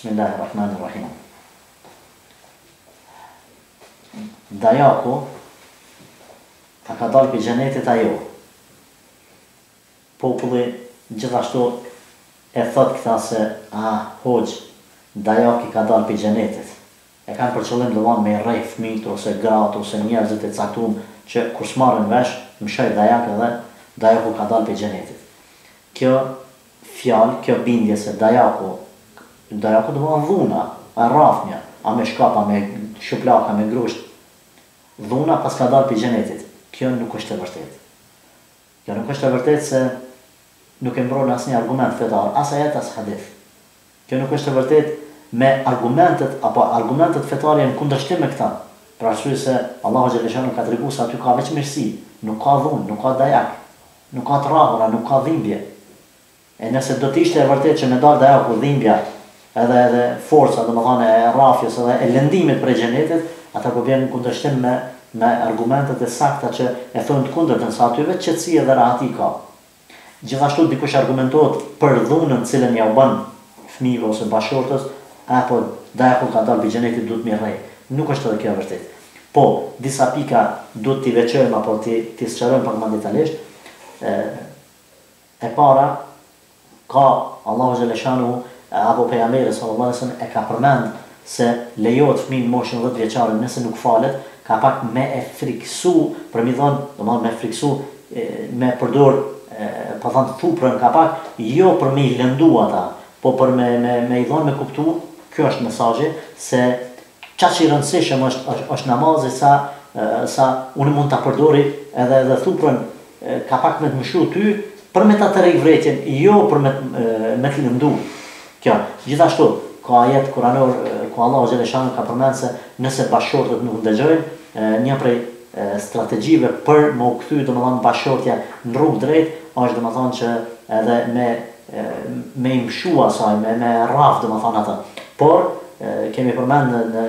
Bismillahirrahmanirrahim. Dajaku a ka dalë për xhenetit ajo. Populli gjithashtu e thot këta se hoxh, dajaki ka dalë për xhenetit. E kanë për qëllim domosdoshmë me rrej fëmijët ose gratë ose njerëzit e caktuar që kur s'marrin vesh, mshoj dajak edhe dajaku ka dalë për xhenetit. Kjo fjalë, kjo bindje se dajaku do të dhuna, a rrafnja, a me shkapa, me shuplaka, me grusht. Dhuna pas ka dalë për xhenetit. Kjo nuk është e vërtetë. Kjo nuk është e vërtetë se nuk e mbron asnjë argument fetar, as ajet as hadith. Kjo nuk është e vërtetë me argumentet apo argumentet fetare janë kundërshtim me këta. Për arsye se Allahu xhaleshanu ka treguar se aty ka veç mirësi, nuk ka dhunë, nuk ka dajak, nuk ka trahura, nuk ka dhimbje. E nëse do të ishte e vërtetë që me dalë dajaku dhimbja edhe forca, domethënë e rrafjes edhe e lëndimit për xhenetit, ata po vjen kundërshtim me argumentet e sakta që e thonë të kundërtën, sa aty vetë qetësi edhe rahati ka. Gjithashtu dikush argumentohet për dhunën të cilën ja u bën fëmijëve ose bashortës, apo dajaku ka dalë për xhenetit duhet më rrej. Nuk është edhe kjo e vërtetë. Po, disa pika duhet t'i veçojmë apo t'i sqarojmë pak më detajisht. E para, ka Allahu xhaleshanu apo pejgamberi sallallahu alaihi wasallam e ka përmend se lejohet fëmijë në moshën 10 vjeçare nëse nuk falet, ka pak me e friksu, për mi thonë, domethënë me friksu, me përdor, po thonë thuprën ka pak, jo për me i lëndu ata, po për me i thonë me kuptu, kjo është mesazhi se çaq i rëndësishëm është namazi sa unë mund ta përdori edhe thuprën ka pak me të mëshu ty për me ta tërheq vretjen, jo për me të lëndu. Kjo, gjithashtu, ka ajet kuranor ku Allahu xhaleshanu ka përmendur se nëse bashortët nuk ndëgjojnë, një prej strategjive për me u kthy domethënë bashortja në rrugë drejt, është domethënë që edhe me i mshu asaj, me rraf domethënë atë. Por kemi përmendur në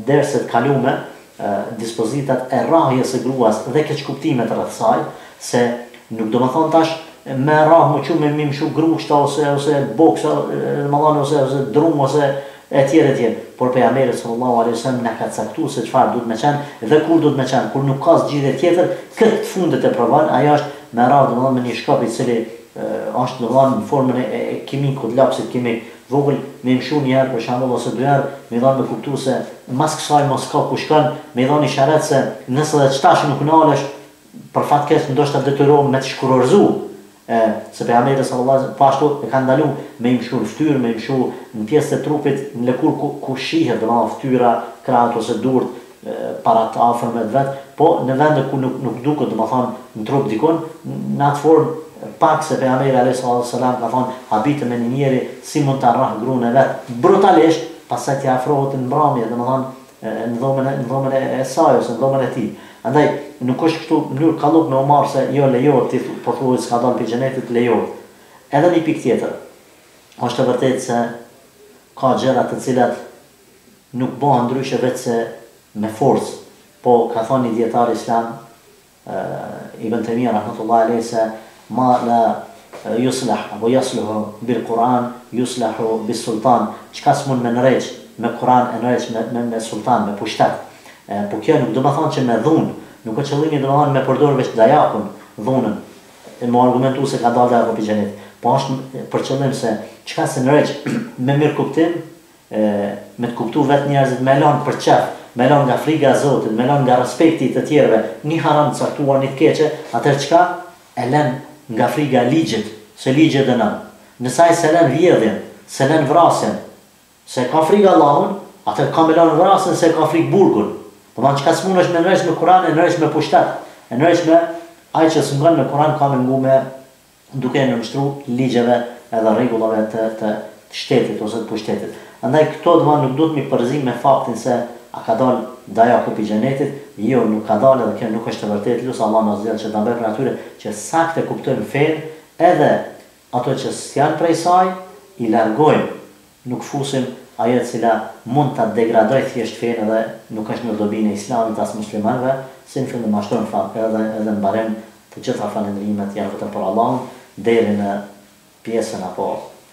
derset kalume dispozitat e rrahjes së gruas dhe keqkuptimet rreth saj, se nuk domethënë tash me rrah më qumë me mshu grushta ose boksa, ose drum ose e tjerë. Por pejgamberi sallallahu alaihi wasallam na ka caktuar se çfarë duhet me qenë dhe kur duhet me qenë, kur nuk ka zgjidhje tjetër, këtë fundet e provon, ajo është me rrah domethënë me një shkop i cili është domethënë në formën e kimikut, lapsit kimik vogël, me mshu një herë për shembull ose dy herë, me dhënë me kuptuar se mas kësaj mos ka ku shkon, me dhënë isharet se nëse edhe çtash nuk nalesh, për fat keq ndoshta detyrohem me të shkurorzu. Se pejgamberi sallallahu alaihi wasallam pashtu e ka ndaluar me i mshu në fytyrë, me i mshu në pjesë të trupit, në lëkurë ku shihet domethënë fytyra, krahët ose durt para të afërmit vet, po në vende ku nuk duket domethënë në trup dikon, në atë formë pak se pejgamberi alaihi wasallam ka thonë habite me një njeri si mund ta rrah gruën e vet brutalisht, pastaj t'i afrohet në mbrëmje, domethënë në dhomën e saj ose në dhomën e tij. Andaj nuk është kështu mënyrë kallop me Omar se jo lejohet ti po thuaj s'ka dalë për xhenetit lejohet. Edhe një pikë tjetër. Është e vërtetë se ka gjëra të cilat nuk bëhen ndryshe vetë se me forcë, po ka thënë një dietar islam Ibn Taymija rahmetullahi alayhi se ma la yuslah apo yasluhu bil Quran yuslahu bis sultan. Çka s'mund me nërreq me Kur'an e nërreq me sultan, me pushtet. Po kjo nuk do të thonë që me dhunë, nuk ka qëllimi do të thonë me përdor veç dajakun, dhunën, e më argumentu se ka dalë dajaku për xhenet. Po është për qëllim se çka se nërreq me mirë kuptim, me të kuptu vetë njerëzit, me lanë për qef, me lanë nga friga e Zotit, me lanë nga respekti të tjerëve, një haram të caktuar, një të keqe, atër çka e lënë nga friga e ligjit, se ligji dënon. Nësaj se lënë vjedhjen, se lënë vrasjen, se ka friga Allahun, atër ka me lanë vrasjen se ka frikë burgun. Domethënë çka s'mund është me nërreq me Kur'an, e nërreq me pushtet, e nërreq me ai që s'ngon me Kur'an ka me ngu me duke nënshtruar ligjeve edhe rregullave të shtetit ose të pushtetit. Andaj këto domethënë nuk duhet mi përzim me faktin se a ka dalë dajaku për xhenetit, jo nuk ka dalë dhe kjo nuk është e vërtetë. Lutë Allah na zgjidh që ta bëjmë për atyre që saktë kuptojmë fen, edhe ato që s'janë prej saj i largojmë, nuk fusim ajo e cila mund ta degradoj thjesht fen edhe nuk është në dobinë e Islamit as muslimanëve, si në fillim ashton fat edhe në barem të gjitha falëndrimet janë vetëm për Allahun, deri në pjesën apo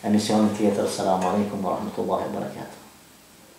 emisionin tjetër. Selamu alaikum wa rahmatullahi wa barakatuh.